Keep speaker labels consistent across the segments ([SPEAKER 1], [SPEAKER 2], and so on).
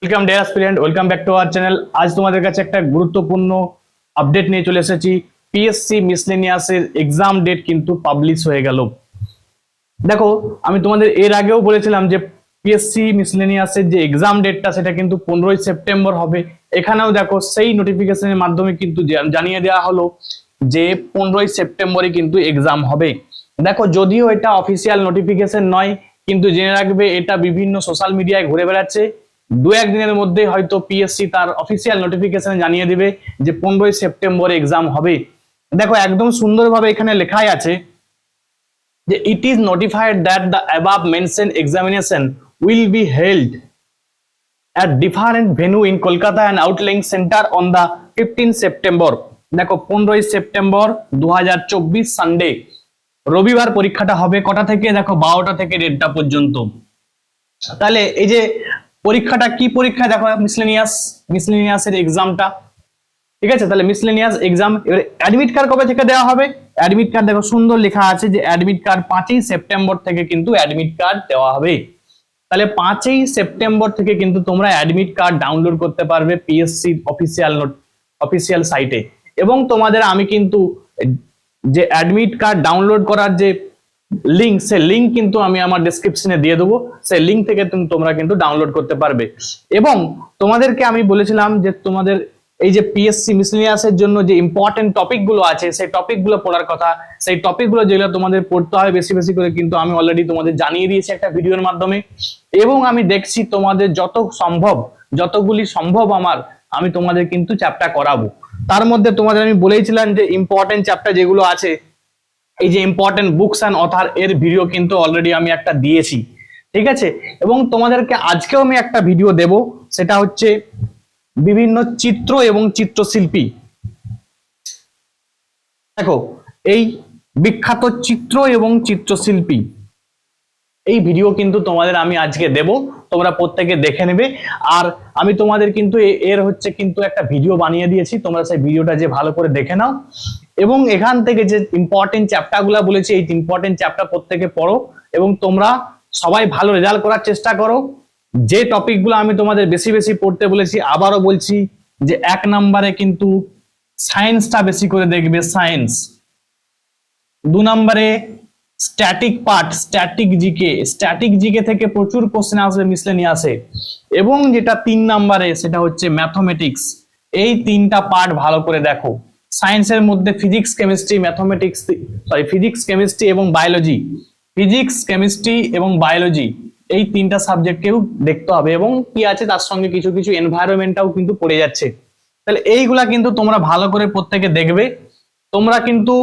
[SPEAKER 1] Welcome deer aspirant, welcome back to our channel. আজ তোমাদের কাছে একটা গুরুত্বপূর্ণ আপডেট নিয়ে চলে এসেছি। পিএসসি মিসলেনিয়াসের এক্সাম ডেট কিন্তু পাবলিশ হয়ে গেল। দেখো, আমি তোমাদের এর আগেও বলেছিলাম যে পিএসসি মিসলেনিয়াসের যে এক্সাম ডেটটা সেটা কিন্তু 15ই সেপ্টেম্বর হবে। এখানেও দেখো সেই নোটিফিকেশনের মাধ্যমে কিন্তু জানিয়ে দেওয়া হলো যে 15ই সেপ্টেম্বরে কিন্তু এক্সাম হবে। দেখো, যদিও এটা অফিসিয়াল নোটিফিকেশন নয়, কিন্তু জেনে রাখবে এটা বিভিন্ন সোশ্যাল মিডিয়ায় ঘুরে বেড়াচ্ছে। দু একদিনের মধ্যে হয়তো পিএসসি তার অফিসিয়াল নোটিফিকেশন জানিয়ে দিবে যে 15ই সেপ্টেম্বরে এক্সাম হবে। দেখো, একদম সুন্দরভাবে এখানে লেখাই আছে যে it is notified that the above mentioned examination will be held at different venue in Kolkata and outlying center on the 15th September। দেখো, 15ই সেপ্টেম্বর 2024 সানডে রবিবার পরীক্ষাটা হবে। কটা থেকে? দেখো, 12টা থেকে 1:30টা পর্যন্ত। তাহলে এই যে পরীক্ষাটা কি পরীক্ষা, দেখো মিসলেনিয়াসের এক্সামটা, ঠিক আছে? তাহলে মিসলেনিয়াস এক্সাম। এবার অ্যাডমিট কার্ড কবে থেকে দেওয়া হবে? অ্যাডমিট কার্ড দেখো সুন্দর লেখা আছে যে অ্যাডমিট কার্ড 5ই সেপ্টেম্বর থেকে কিন্তু অ্যাডমিট কার্ড দেওয়া হবে। তাহলে 5ই সেপ্টেম্বর থেকে কিন্তু তোমরা অ্যাডমিট কার্ড ডাউনলোড করতে পারবে পিএসসি অফিসিয়াল সাইটে। এবং তোমাদের আমি কিন্তু যে অ্যাডমিট কার্ড ডাউনলোড করার যে লিঙ্ক, সেই লিঙ্ক কিন্তু আমি আমার ডেসক্রিপশনে দিয়ে দেবো। সেই লিঙ্ক থেকে তোমরা কিন্তু ডাউনলোড করতে পারবে। এবং তোমাদেরকে আমি বলেছিলাম যে তোমাদের এই যে পিএসসি মিসলেনিয়াসের জন্য যে ইম্পর্টেন্ট টপিক গুলো আছে সেই টপিক গুলো পড়ার কথা। সেই টপিক গুলো যেগুলো তোমাদের পড়তে হয় বেশি বেশি করে, কিন্তু আমি অলরেডি তোমাদের জানিয়ে দিয়েছি একটা ভিডিওর মাধ্যমে। এবং আমি দেখছি তোমাদের যতগুলি সম্ভব আমি তোমাদের কিন্তু চ্যাপ্টার করাবো। তার মধ্যে তোমাদের আমি বলেইছিলাম যে ইম্পর্টেন্ট চ্যাপ্টার যেগুলো আছে, এই যে ইম্পর্টেন্ট বুকস অ্যান্ড অথার এর ভিডিও কিন্তু অলরেডি আমি একটা দিয়েছি, ঠিক আছে? এবং তোমাদেরকে আজকেও আমি একটা ভিডিও দেব, সেটা হচ্ছে বিভিন্ন চিত্র এবং চিত্রশিল্পী। দেখো, এই বিখ্যাত চিত্র এবং চিত্রশিল্পী এই ভিডিও কিন্তু তোমাদের আমি আজকে দেব, তোমরা প্রত্যেকে দেখে নেবে। আর আমি তোমাদের কিন্তু এর হচ্ছে কিন্তু একটা ভিডিও বানিয়ে দিয়েছি, তোমরা সেই ভিডিওটা যে ভালো করে দেখে নাও। এবং এখান থেকে যে ইম্পর্টেন্ট চ্যাপ্টার গুলা বলেছি, এই ইম্পর্টেন্ট চ্যাপ্টার প্রত্যেকে পড়ো এবং তোমরা সবাই ভালো রেজাল্ট করার চেষ্টা করো। যে টপিক গুলো আমি তোমাদের বেশি বেশি পড়তে বলেছি, আবারও বলছি যে 1 নম্বরে কিন্তু সায়েন্সটা বেশি করে দেখবে, সায়েন্স। 2 নম্বরে স্ট্যাটিক পার্ট, স্ট্যাটিক জিকে থেকে প্রচুর কোশ্চেন আসবে মিসলেনিয়াসে। এবং যেটা 3 নম্বরে সেটা হচ্ছে ম্যাথমেটিক্স। এই 3টা পার্ট ভালো করে দেখো। সায়েন্সের মধ্যে ফিজিক্স কেমিস্ট্রি এবং বায়োলজি, এই 3টা সাবজেক্টকেও দেখতে হবে। এবং কি আছে তার সঙ্গে কিছু কিছু এনভায়রনমেন্টটাও কিন্তু পড়ে যাচ্ছে। তাহলে এইগুলা কিন্তু তোমরা ভালো করে প্রত্যেকে দেখবে। তোমরা কিন্তু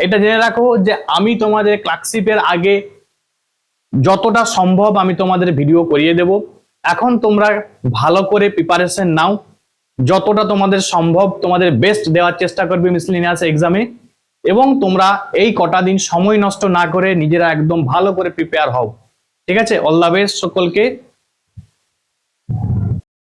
[SPEAKER 1] এটা জেনে রাখো যে আমি তোমাদের ক্লার্কশিপের আগে যতটা সম্ভব আমি তোমাদের ভিডিও করিয়ে দেব। এখন তোমরা ভালো করে প্রিপারেশন নাও, যতটা তোমাদের সম্ভব তোমাদের বেস্ট দেওয়ার চেষ্টা করবে মিসলেনিয়াস এক্সামে। এবং তোমরা এই কটা দিন সময় নষ্ট না করে নিজেরা একদম ভালো করে প্রিপেয়ার হও, ঠিক আছে? অল দ্য বেস্ট সকলকে।